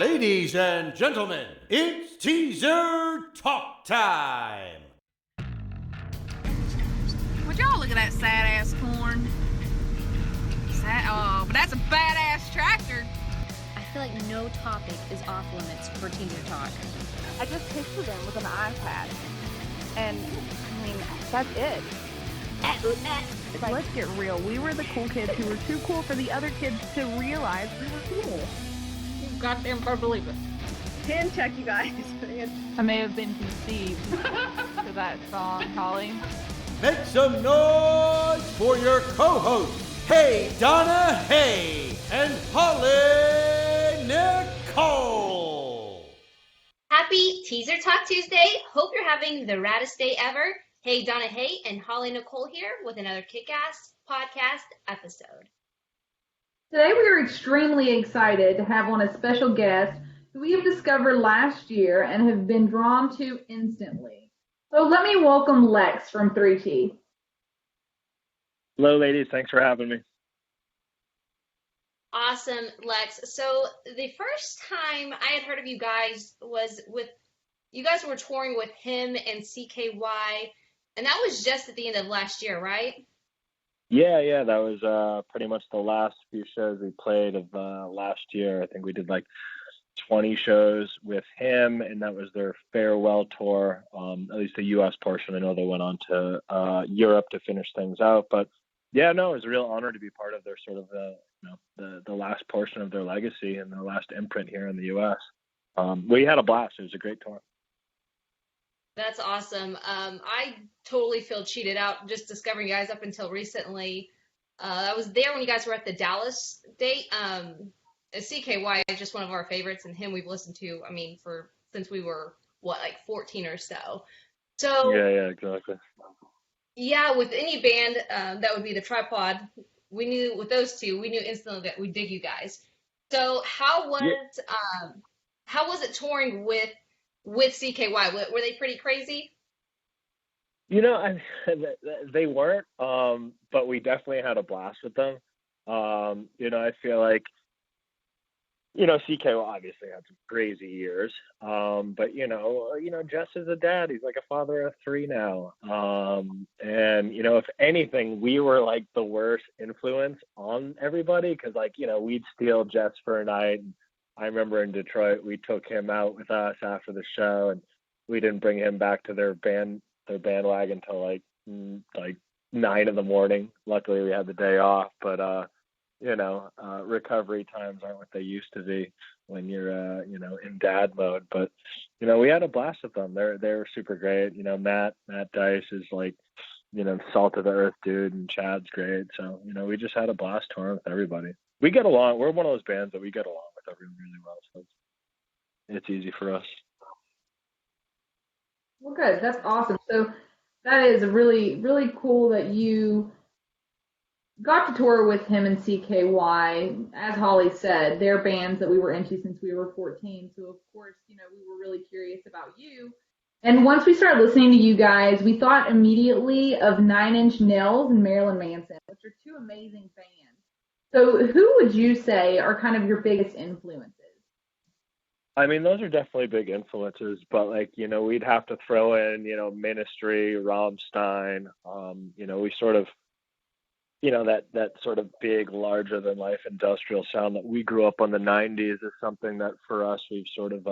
Ladies and gentlemen, it's teaser talk time. Would y'all look at that sad ass corn? But that's a badass tractor. I feel like no topic is off limits for teaser talk. I just picture them with an iPad, and I mean that's it. Let's get real. We were the cool kids who were too cool for the other kids to realize we were cool. You goddamn better believe it. Hand check, you guys. I may have been conceived to that song, Holly. Make some noise for your co-hosts, Hey Donna, Hey, and Hollie Nicole. Happy Teaser Talk Tuesday. Hope you're having the raddest day ever. Hey Donna, Hey, and Hollie Nicole here with another kick-ass podcast episode. Today we are extremely excited to have on a special guest who we have discovered last year and have been drawn to instantly. So let me welcome Lex from 3T. Hello, ladies. Thanks for having me. Awesome, Lex. So the first time I had heard of you guys was with, you guys were touring with him and CKY, and that was just at the end of last year, right? Yeah, that was pretty much the last few shows we played of last year. I think we did like 20 shows with him, and that was their farewell tour, at least the U.S. portion. I know they went on to Europe to finish things out, but yeah, no, it was a real honor to be part of their sort of the last portion of their legacy and their last imprint here in the U.S. We had a blast. It was a great tour. That's awesome. I totally feel cheated out just discovering you guys up until recently. I was there when you guys were at the Dallas date. CKY is just one of our favorites, and him we've listened to, I mean, since we were, like 14 or so. So Yeah, exactly. yeah, with any band, that would be the Tripod. We knew with those two, we knew instantly that we dig you guys. So how was it touring with CKY? Were they pretty crazy? They weren't, but we definitely had a blast with them. I feel like, CK obviously had some crazy years, but Jess is a dad. He's like a father of 3 now, and if anything, we were like the worst influence on everybody because we'd steal Jess for a night. I remember in Detroit, we took him out with us after the show, and we didn't bring him back to their bandwagon until like 9 in the morning. Luckily, we had the day off, but recovery times aren't what they used to be when you're in dad mode. But we had a blast with them. They're super great. Matt Dice is like salt of the earth dude, and Chad's great. So we just had a blast touring with everybody. We get along. We're one of those bands that we get along with everyone really well, so it's easy for us. Well, good. That's awesome. So that is really, really cool that you got to tour with him and CKY. As Holly said, they're bands that we were into since we were 14. So, of course, we were really curious about you. And once we started listening to you guys, we thought immediately of 9 Inch Nails and Marilyn Manson, which are 2 amazing bands. So who would you say are kind of your biggest influences? I mean, those are definitely big influences, but we'd have to throw in, Ministry, Rammstein, we sort of, that sort of big, larger than life industrial sound that we grew up on the 90s is something that for us, we've sort of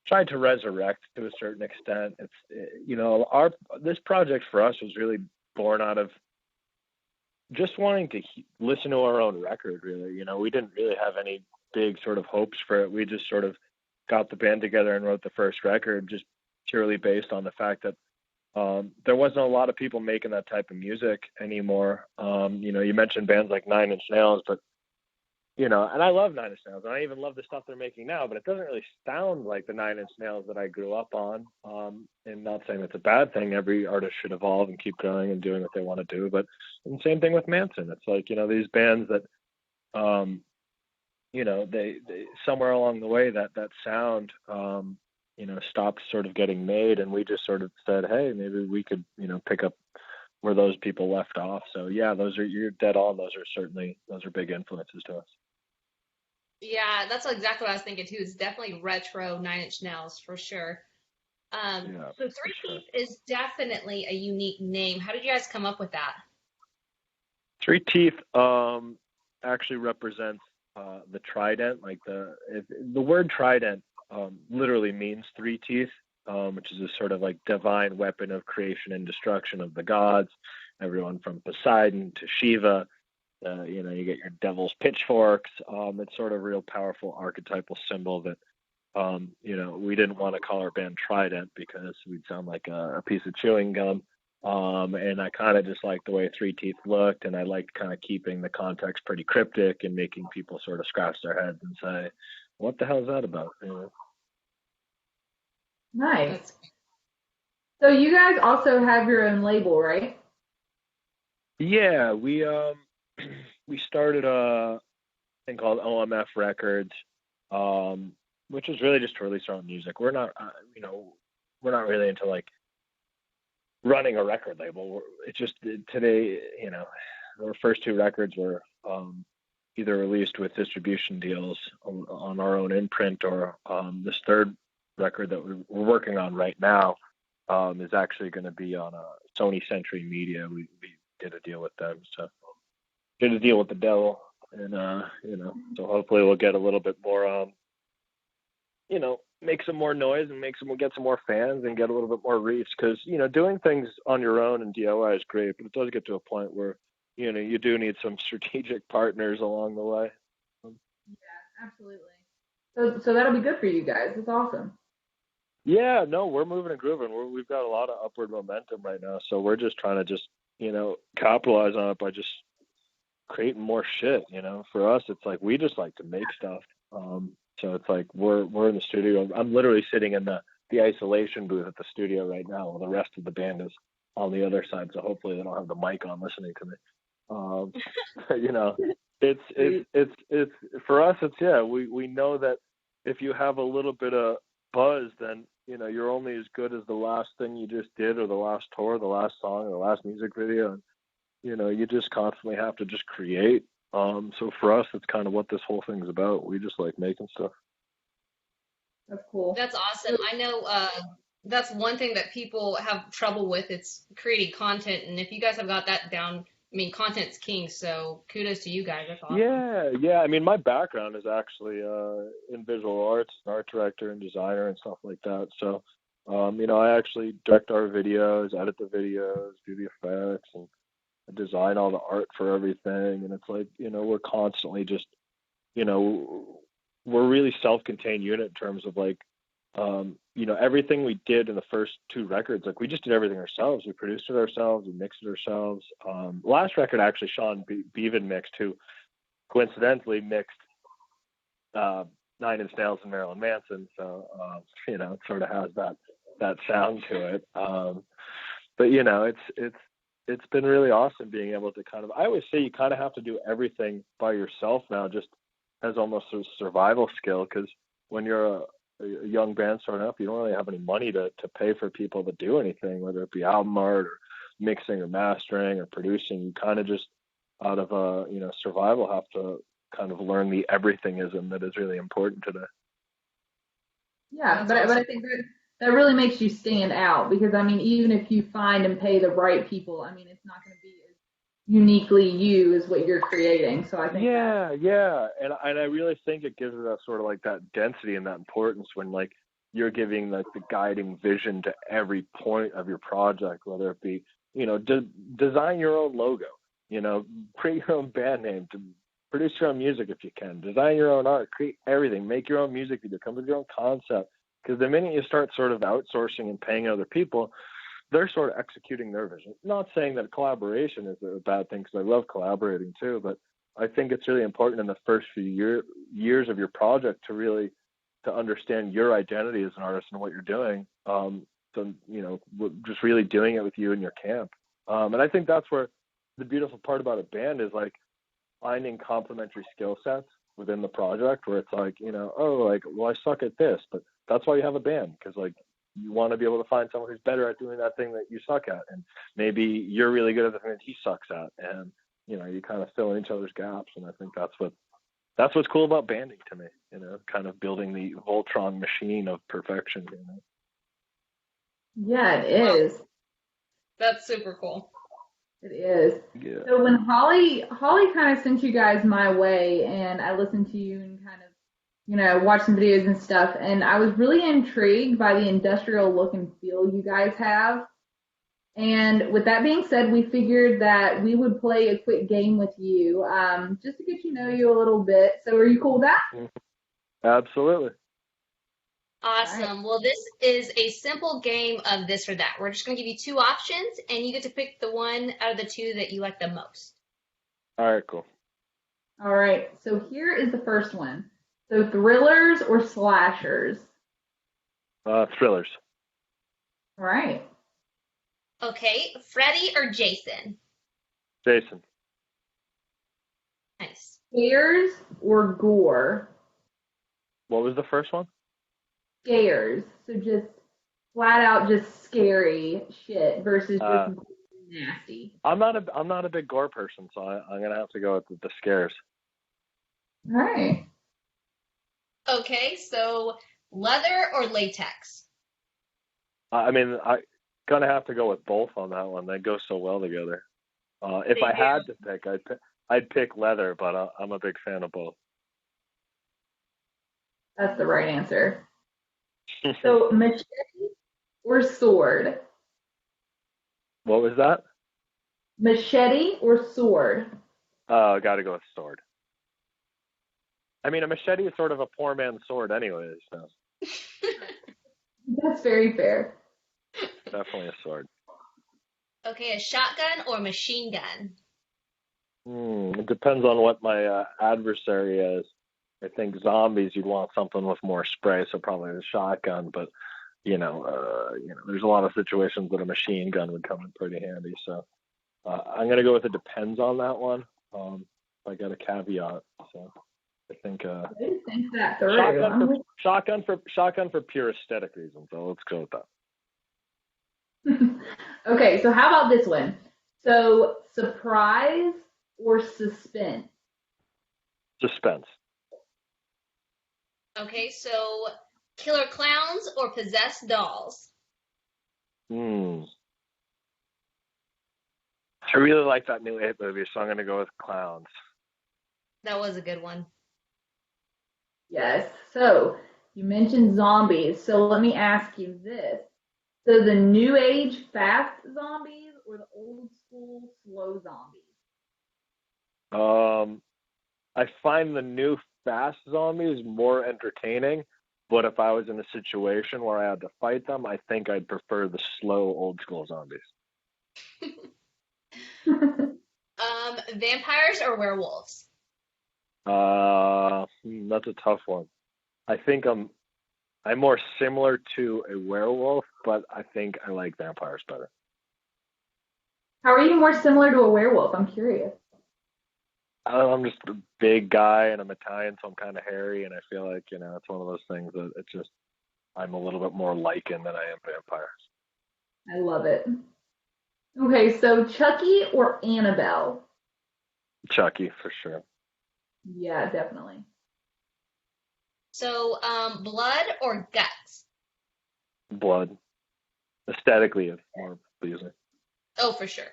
tried to resurrect to a certain extent. It's, this project for us was really born out of just wanting to listen to our own record, really. We didn't really have any big sort of hopes for it. We just sort of got the band together and wrote the first record just purely based on the fact that there wasn't a lot of people making that type of music anymore. You mentioned bands like 9 Inch Nails, but and I love 9 Inch Nails, and I even love the stuff they're making now, but it doesn't really sound like the 9 Inch Nails that I grew up on. And not saying it's a bad thing. Every artist should evolve and keep going and doing what they want to do. But and same thing with Manson. It's like, these bands that, they somewhere along the way that sound, stopped sort of getting made, and we just sort of said, hey, maybe we could, pick up where those people left off. So yeah, you're dead on. Those are big influences to us. Yeah, that's exactly what I was thinking too. It's definitely retro Nine Inch Nails for sure. Yeah, So for Three sure. Teeth is definitely a unique name. How did you guys come up with that? Three Teeth actually represents the trident. Like the word trident literally means three teeth, which is a sort of like divine weapon of creation and destruction of the gods. Everyone from Poseidon to Shiva. You get your devil's pitchforks. It's sort of a real powerful archetypal symbol that we didn't want to call our band Trident because we'd sound like a piece of chewing gum. And I kind of just liked the way Three Teeth looked, and I liked kind of keeping the context pretty cryptic and making people sort of scratch their heads and say, "What the hell is that about?" Nice. That's So you guys also have your own label, right? Yeah, we we started a thing called OMF Records, which is really just to release our own music. We're not really into like running a record label. It's just today, our first two records were either released with distribution deals on our own imprint, or this third record that we're working on right now is actually going to be on a Sony Century Media. We did a deal with them, so did a deal with the devil, and so hopefully we'll get a little bit more make some more noise and we'll get some more fans and get a little bit more reach, because doing things on your own and DIY is great, but it does get to a point where you do need some strategic partners along the way. Yeah, absolutely. So that'll be good for you guys. It's awesome. Yeah, no, we're moving and grooving. We've got a lot of upward momentum right now, so we're just trying to just capitalize on it by just creating more shit. For us, it's like we just like to make stuff. So it's like we're in the studio. I'm literally sitting in the isolation booth at the studio right now, while the rest of the band is on the other side. So hopefully they don't have the mic on listening to me. It's for us. It's we know that if you have a little bit of buzz, then you're only as good as the last thing you just did, or the last tour, the last song, or the last music video. And you just constantly have to just create. So for us, it's kind of what this whole thing's about. We just like making stuff. That's cool. That's awesome. I know that's one thing that people have trouble with. It's creating content, and if you guys have got that down, I mean, content's king. So kudos to you guys. That's awesome. Yeah. I mean, my background is actually in visual arts, art director and designer and stuff like that. So, I actually direct our videos, edit the videos, do the effects, and design all the art for everything. And it's like, we're constantly just, we're really self-contained unit in terms of like, everything we did in the first two records, like we just did everything ourselves. We produced it ourselves, we mixed it ourselves. Last record, actually, Sean Beavan mixed, who coincidentally mixed Nine Inch Nails and Marilyn Manson. So, it sort of has that sound to it. But it's been really awesome being able to I always say you kind of have to do everything by yourself now, just as almost a survival skill, because when you're a young band starting up, you don't really have any money to pay for people to do anything, whether it be album art or mixing or mastering or producing. You kind of just out of survival have to kind of learn the everythingism that is really important today. Yeah, but I think that really makes you stand out, because I mean, even if you find and pay the right people, I mean, it's not going to be as uniquely you as what you're creating. So I think yeah, and I really think it gives it that sort of like that density and that importance when like you're giving like the guiding vision to every point of your project, whether it be design your own logo, create your own band name, to produce your own music if you can, design your own art, create everything, make your own music video, come with your own concept. Because the minute you start sort of outsourcing and paying other people, they're sort of executing their vision. Not saying that collaboration is a bad thing, because I love collaborating too, but I think it's really important in the first few years of your project to understand your identity as an artist and what you're doing. So, just really doing it with you and your camp. And I think that's where the beautiful part about a band is like finding complementary skill sets within the project, where it's like, well, I suck at this, but that's why you have a band, because like you want to be able to find someone who's better at doing that thing that you suck at, and maybe you're really good at the thing that he sucks at, and you kind of fill in each other's gaps. And I think that's what that's what's cool about banding to me. Kind of building the Voltron machine of perfection. Yeah, it is. That's super cool. It is. Yeah. So when Holly kind of sent you guys my way, and I listened to you and kind of, watched some videos and stuff, and I was really intrigued by the industrial look and feel you guys have. And with that being said, we figured that we would play a quick game with you, just to get to know you a little bit. So are you cool with that? Absolutely. Awesome. Well, this is a simple game of this or that. We're just going to give you two options, and you get to pick the one out of the two that you like the most. All right, cool. All right. So here is the first one. So thrillers or slashers? Thrillers. All right. Okay, Freddy or Jason? Jason. Nice. Scares or gore? What was the first one? Scares. So just flat out just scary shit versus just nasty. I'm not a big gore person, so I'm gonna have to go with the scares. All right. Okay, so leather or latex? I mean, I gonna have to go with both on that one. They go so well together. If I had to pick, I'd pick leather, but I'm a big fan of both. That's the right answer. So machete or sword? What was that? Machete or sword? Gotta go with sword. I mean, a machete is sort of a poor man's sword anyways, so. That's very fair. Definitely a sword. Okay, a shotgun or machine gun? It depends on what my adversary is. I think zombies, you'd want something with more spray, so probably a shotgun. But there's a lot of situations that a machine gun would come in pretty handy. So I'm gonna go with it depends on that one. I got a caveat, so I think I didn't think that through. shotgun for pure aesthetic reasons. So let's go with that. Okay, so how about this one? So surprise or suspense? Suspense. Okay, so killer clowns or possessed dolls? I really like that new It movie, so I'm going to go with clowns. That was a good one. Yes. So you mentioned zombies. So let me ask you this. So the new age fast zombies or the old school slow zombies? I find the new fast zombies more entertaining, but if I was in a situation where I had to fight them, I think I'd prefer the slow old school zombies. Vampires or werewolves? That's a tough one. I think I'm more similar to a werewolf, but I think I like vampires better. How are you more similar to a werewolf? I'm curious. I'm just a big guy and I'm Italian, so I'm kind of hairy, and I feel like, it's one of those things that it's just, I'm a little bit more lichen than I am vampires. I love it. Okay, so Chucky or Annabelle? Chucky, for sure. Yeah, definitely. So, blood or guts? Blood. Aesthetically, it's more pleasing. Oh, for sure.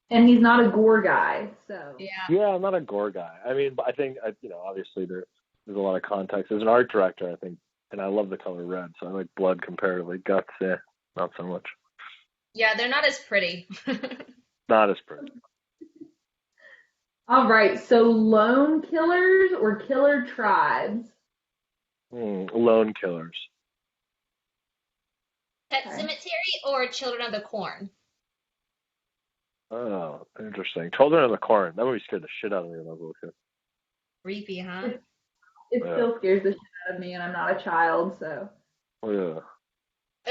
And he's not a gore guy, so. Yeah, I'm not a gore guy. I mean, I think, obviously there's a lot of context. As an art director, I think, and I love the color red, so I like blood comparatively. Guts, not so much. Yeah, they're not as pretty. Not as pretty. All right, so lone killers or killer tribes? Lone killers. Pet Cemetery or Children of the Corn? Oh, interesting. Children of the Corn. That movie scared the shit out of me when I was a little kid. Creepy, huh? It still scares the shit out of me, and I'm not a child, so. Oh, yeah.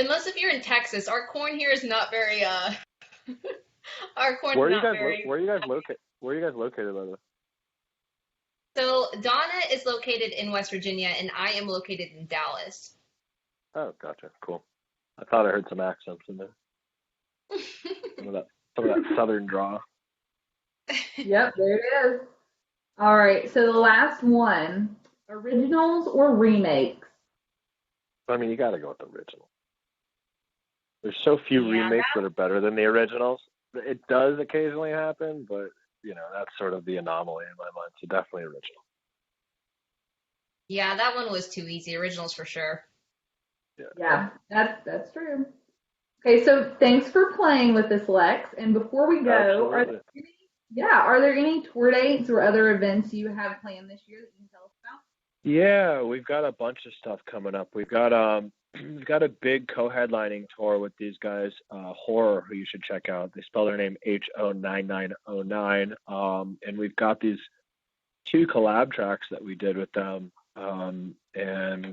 Unless if you're in Texas, our corn here is not very our corn Where is are you not guys? very. Where are you guys located? Where are you guys located, by the way? So Donna is located in West Virginia, and I am located in Dallas. Oh, gotcha. Cool. I thought I heard some accents in there. Some of that southern draw. Yep, there it is. All right, so the last one, originals or remakes? I mean, you got to go with the original. There's so few remakes that are better than the originals. It does occasionally happen, but that's sort of the anomaly in my mind. So definitely original. Yeah, that one was too easy. Originals for sure. Yeah, that's true. Okay, so thanks for playing with us, Lex. And before we go, are there any tour dates or other events you have planned this year that you can tell us about? Yeah, we've got a bunch of stuff coming up. We've got a big co-headlining tour with these guys, Horror, who you should check out. They spell their name HO9909. And we've got these 2 collab tracks that we did with them. And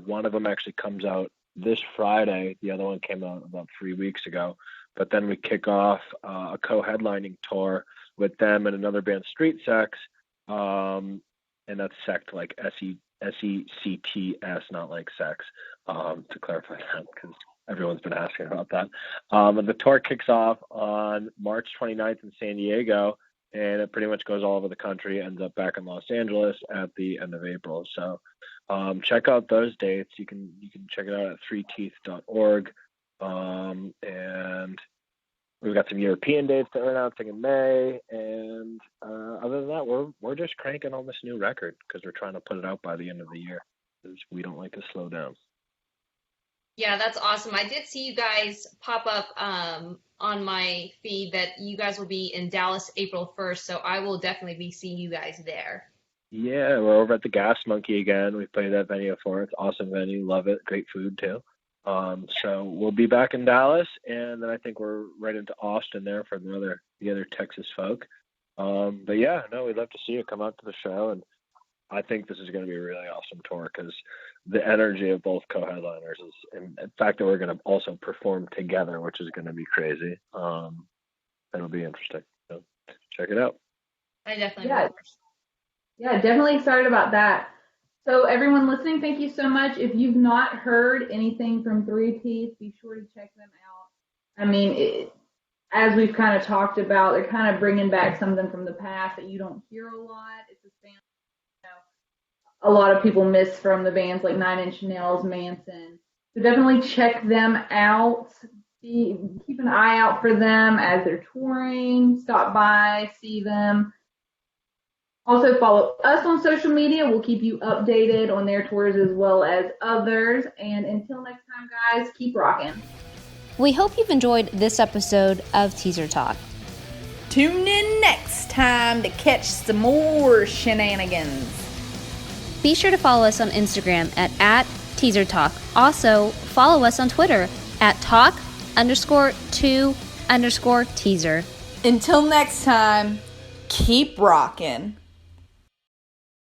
one of them actually comes out this Friday. The other one came out about 3 weeks ago. But then we kick off a co-headlining tour with them and another band, Street Sex. And that's sect like SECTS, not like sex, to clarify that, because everyone's been asking about that. And the tour kicks off on March 29th in San Diego, and it pretty much goes all over the country, ends up back in Los Angeles at the end of April. So check out those dates. You can check it out at threeteeth.org. And we've got some European dates that we're announcing in May, and other than that, we're just cranking on this new record because we're trying to put it out by the end of the year because we don't like to slow down. Yeah, that's awesome. I did see you guys pop up on my feed that you guys will be in Dallas April 1st, so I will definitely be seeing you guys there. Yeah, we're over at the Gas Monkey again. We played that venue before. It's an awesome venue. Love it. Great food, too. So we'll be back in Dallas, and then I think we're right into Austin there for the other Texas folk. But yeah, no, we'd love to see you come out to the show, and I think this is going to be a really awesome tour because the energy of both co-headliners is, and the fact that we're going to also perform together, which is going to be crazy. It'll be interesting. So check it out. I definitely will. Yeah, definitely excited about that. So everyone listening, thank you so much. If you've not heard anything from Three Teeth, be sure to check them out. I mean, as we've kind of talked about, they're kind of bringing back something from the past that you don't hear a lot. It's a band, a lot of people miss from the bands like Nine Inch Nails, Manson. So definitely check them out. Keep an eye out for them as they're touring. Stop by, see them. Also follow us on social media. We'll keep you updated on their tours as well as others. And until next time, guys, keep rocking. We hope you've enjoyed this episode of Teaser Talk. Tune in next time to catch some more shenanigans. Be sure to follow us on Instagram at Teaser Talk. Also, follow us on Twitter at talk_2_teaser. Until next time, keep rocking.